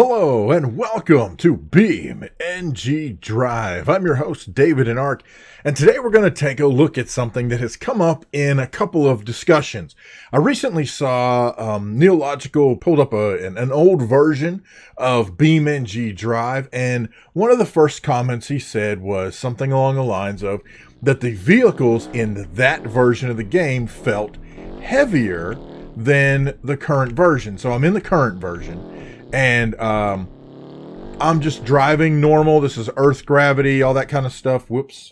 Hello and welcome to beamng.drive. I'm your host, davidinark, and today we're going to take a look at something that has come up in a couple of discussions. I recently saw Neological pulled up an old version of beamng.drive, and one of the first comments he said was something along the lines of that the vehicles in that version of the game felt heavier than the current version. So I'm in the current version. And I'm just driving normal. This is Earth gravity, all that kind of stuff. Whoops.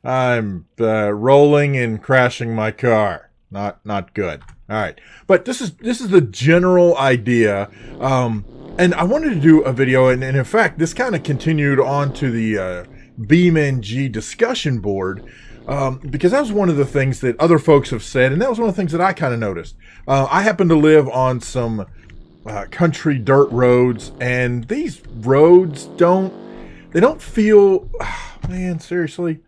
I'm rolling and crashing my car. Not good. All right. But this is the general idea. And I wanted to do a video, and in fact, this kind of continued on to the beamng discussion board. Because that was one of the things that other folks have said, and that was one of the things that I kind of noticed. I happen to live on some country dirt roads, and these roads don't feel, man, seriously,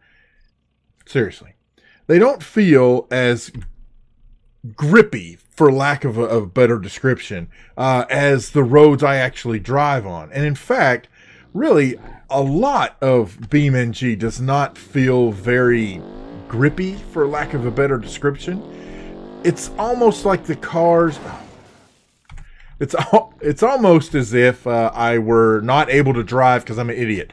they don't feel as grippy, for lack of a better description, as the roads I actually drive on. And in fact, really, a lot of beamng does not feel very grippy, for lack of a better description. It's almost like the cars, it's almost as if I were not able to drive because I'm an idiot.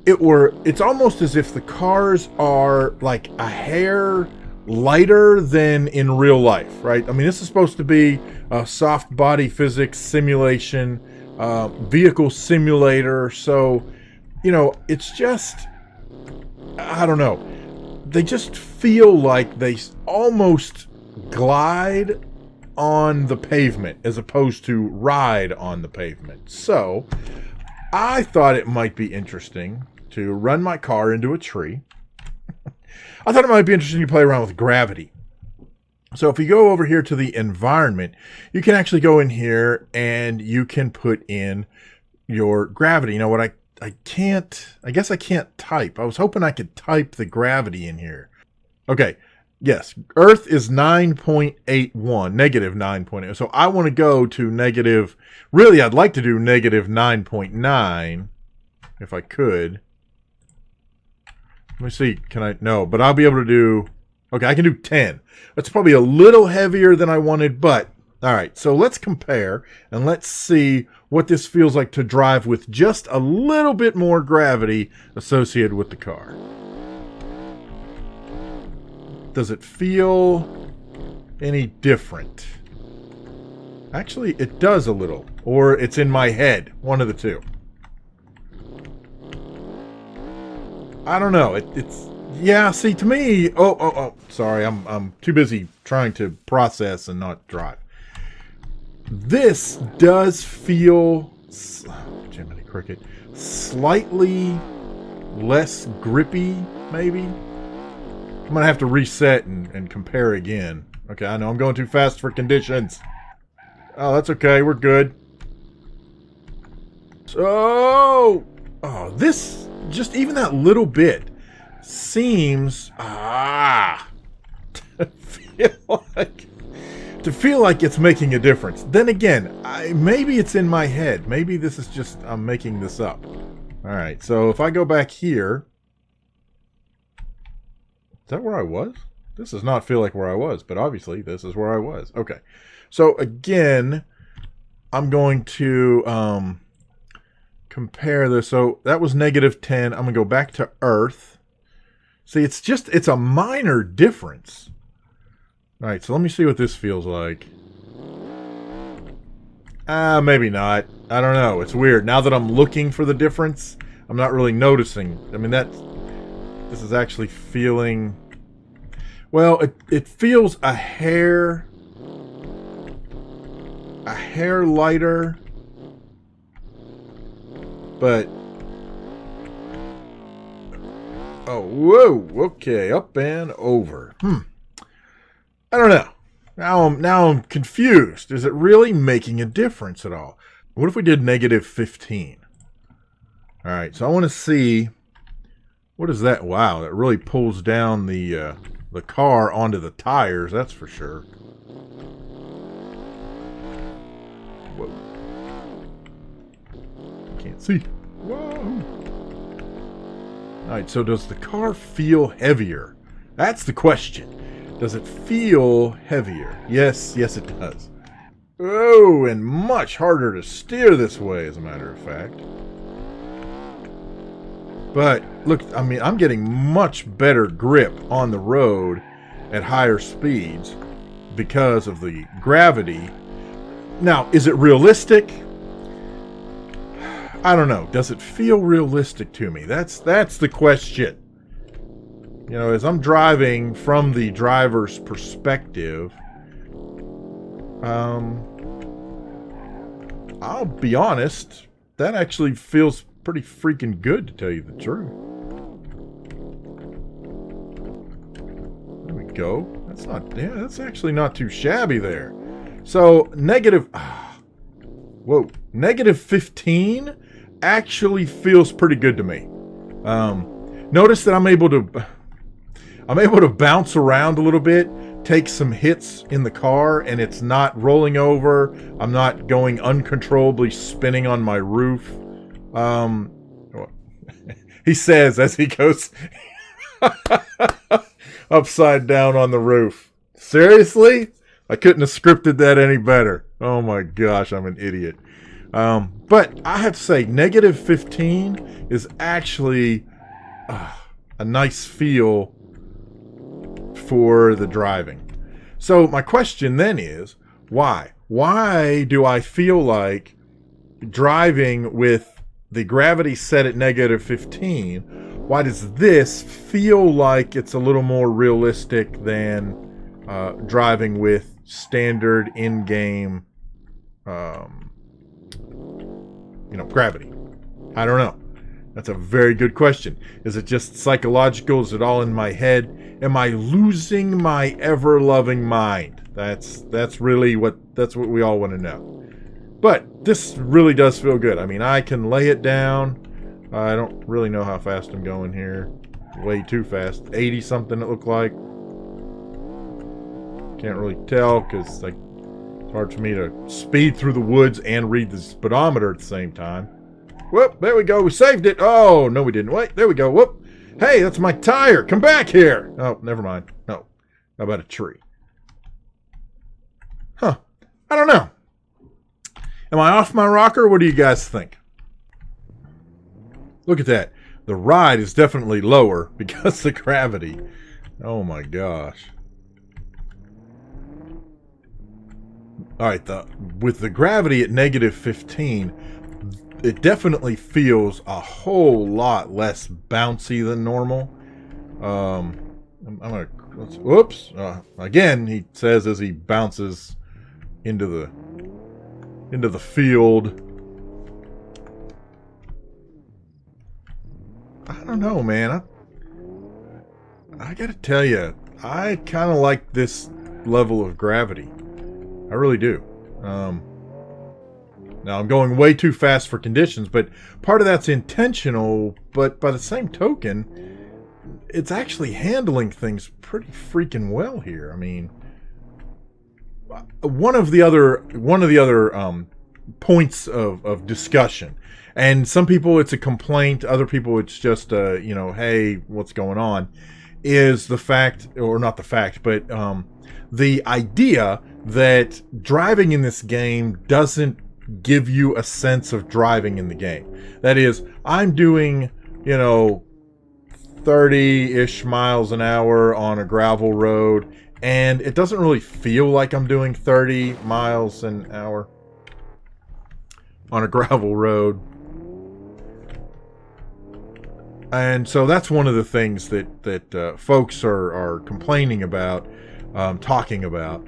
It's almost as if the cars are like a hair lighter than in real life, right? I mean, this is supposed to be a soft body physics simulation, vehicle simulator, so you know, it's just, I don't know. They just feel like they almost glide on the pavement as opposed to ride on the pavement. So I thought it might be interesting to run my car into a tree. I thought it might be interesting to play around with gravity. So if you go over here to the environment, you can actually go in here and you can put in your gravity. You know what, I guess I can't type. I was hoping I could type the gravity in here. Okay. Yes. Earth is 9.81, negative 9.8. So I want to go to negative, really, I'd like to do negative 9.9 if I could. Let me see. Can I? No, but I'll be able to do, okay, I can do 10. That's probably a little heavier than I wanted, but all right, so let's compare and let's see what this feels like to drive with just a little bit more gravity associated with the car. Does it feel any different? Actually, it does a little, or it's in my head, one of the two. I don't know. It's yeah. See, to me, oh, sorry, I'm too busy trying to process and not drive. This does feel, Jiminy Cricket, slightly less grippy, maybe. I'm going to have to reset and compare again. Okay, I know I'm going too fast for conditions. Oh, that's okay. We're good. So, this, just even that little bit seems, to feel like it's making a difference. Then again, maybe it's in my head. Maybe this is just, I'm making this up. All right, so if I go back here, is that where I was? This does not feel like where I was, but obviously this is where I was. Okay, so again, I'm going to compare this. So that was negative 10. I'm going to go back to Earth. See, it's a minor difference. All right, so let me see what this feels like. Maybe not. I don't know. It's weird. Now that I'm looking for the difference, I'm not really noticing. I mean, this is actually feeling, well, it feels a hair lighter, but, oh, whoa, okay, up and over. I don't know. Now I'm confused. Is it really making a difference at all? What if we did negative 15? All right, so I want to see, what is that? Wow, that really pulls down the car onto the tires, that's for sure. Whoa. See. Whoa. All right, so does the car feel heavier? That's the question. Does it feel heavier? Yes, it does. Oh, and much harder to steer this way, as a matter of fact. But, look, I mean, I'm getting much better grip on the road at higher speeds because of the gravity. Now, is it realistic? I don't know. Does it feel realistic to me? That's the question. You know, as I'm driving from the driver's perspective, I'll be honest, that actually feels pretty freaking good, to tell you the truth. There we go. That's actually not too shabby there. So, negative 15 actually feels pretty good to me. Notice that I'm able to bounce around a little bit, take some hits in the car, and it's not rolling over. I'm not going uncontrollably spinning on my roof. He says as he goes upside down on the roof. Seriously? I couldn't have scripted that any better. Oh my gosh, I'm an idiot. But I have to say, negative 15 is actually a nice feel for the driving. So my question then is, why? Why do I feel like driving with the gravity set at negative 15, why does this feel like it's a little more realistic than driving with standard in-game gravity? I don't know. That's a very good question. Is it just psychological? Is it all in my head? Am I losing my ever-loving mind? That's really what we all want to know. But this really does feel good. I mean, I can lay it down. I don't really know how fast I'm going here. Way too fast. 80 something it looked like. Can't really tell because it's hard for me to speed through the woods and read the speedometer at the same time. Whoop, there we go. We saved it. Oh, no we didn't. Wait, there we go. Whoop. Hey, that's my tire. Come back here. Oh, never mind. No. How about a tree? Huh. I don't know. Am I off my rocker? What do you guys think? Look at that. The ride is definitely lower because of gravity. Oh my gosh. Alright, with the gravity at negative 15, it definitely feels a whole lot less bouncy than normal. Whoops. Again, he says as he bounces into the field. I don't know, man. I gotta tell you, I kind of like this level of gravity. I really do. Now, I'm going way too fast for conditions, but part of that's intentional, but by the same token, it's actually handling things pretty freaking well here. I mean, one of the other points of discussion, and some people it's a complaint, other people it's just hey, what's going on, is the fact, or not the fact, but the idea that driving in this game doesn't give you a sense of driving in the game. That is, I'm doing 30-ish miles an hour on a gravel road, and it doesn't really feel like I'm doing 30 miles an hour on a gravel road. And so that's one of the things that folks are complaining about, talking about.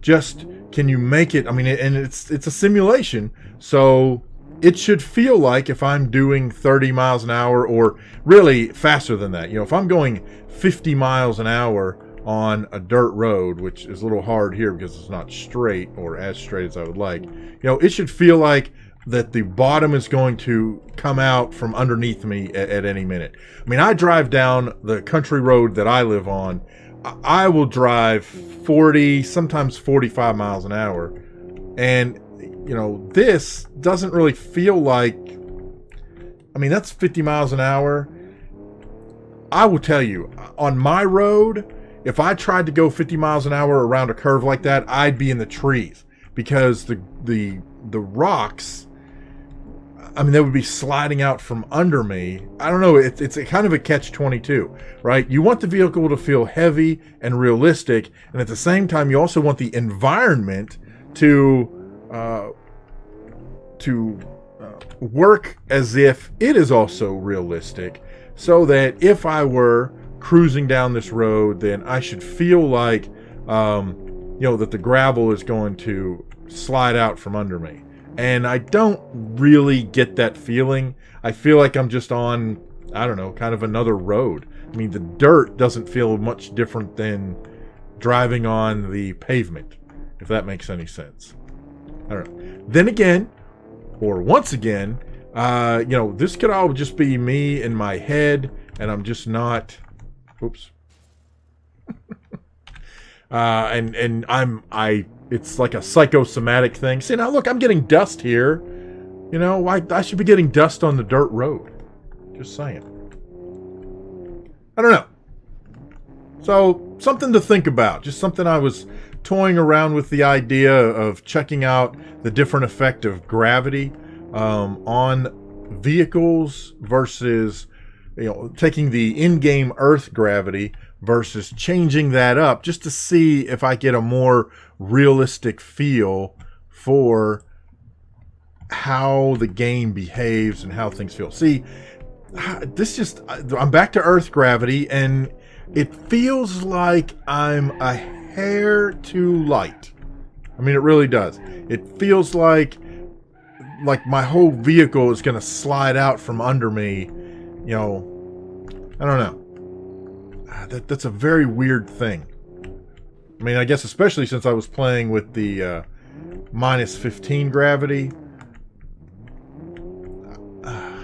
Just can you make it? I mean, and it's a simulation, so it should feel like if I'm doing 30 miles an hour, or really faster than that. If I'm going 50 miles an hour on a dirt road, which is a little hard here because it's not straight or as straight as I would like, it should feel like that the bottom is going to come out from underneath me at any minute. I mean, I drive down the country road that I live on. I will drive 40, sometimes 45 miles an hour. And, this doesn't really feel like I mean, that's 50 miles an hour. I will tell you, on my road, if I tried to go 50 miles an hour around a curve like that, I'd be in the trees, because the rocks, I mean, they would be sliding out from under me. I don't know. It's a kind of a catch-22, right? You want the vehicle to feel heavy and realistic, and at the same time, you also want the environment to work as if it is also realistic, so that if I were cruising down this road, then I should feel like, that the gravel is going to slide out from under me. And I don't really get that feeling. I feel like I'm just on, I don't know, kind of another road. I mean, the dirt doesn't feel much different than driving on the pavement, if that makes any sense. I don't know. Then again, or once again, this could all just be me in my head, and I'm just not. Oops. It's like a psychosomatic thing. See, now look, I'm getting dust here. I should be getting dust on the dirt road. Just saying. I don't know. So, something to think about. Just something I was toying around with, the idea of checking out the different effect of gravity on vehicles versus, taking the in-game Earth gravity versus changing that up, just to see if I get a more realistic feel for how the game behaves and how things feel. See, I'm back to Earth gravity, and it feels like I'm a hair too light. I mean, it really does. It feels like my whole vehicle is going to slide out from under me. I don't know. That's a very weird thing. I mean, I guess especially since I was playing with the minus 15 gravity. I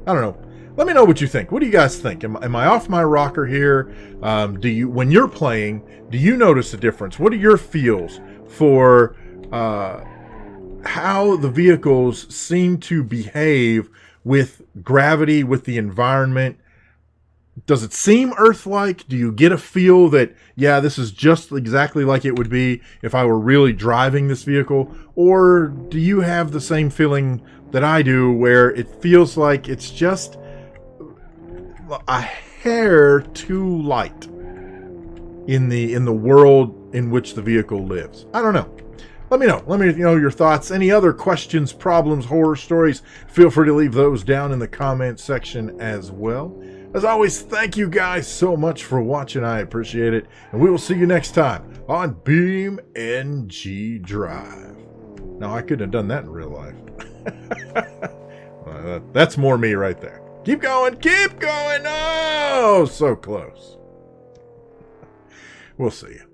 don't know. Let me know what you think. What do you guys think? Am I off my rocker here? When you're playing, do you notice a difference? What are your feels for how the vehicles seem to behave with gravity, with the environment? Does it seem Earth-like? Do you get a feel that, yeah, this is just exactly like it would be if I were really driving this vehicle? Or do you have the same feeling that I do, where it feels like it's just a hair too light in the world in which the vehicle lives? I don't know. Let me know. Let me know your thoughts. Any other questions, problems, horror stories, feel free to leave those down in the comment section as well. As always, thank you guys so much for watching. I appreciate it. And we will see you next time on beamng.drive. Now, I couldn't have done that in real life. That's more me right there. Keep going. Keep going. Oh, so close. We'll see you.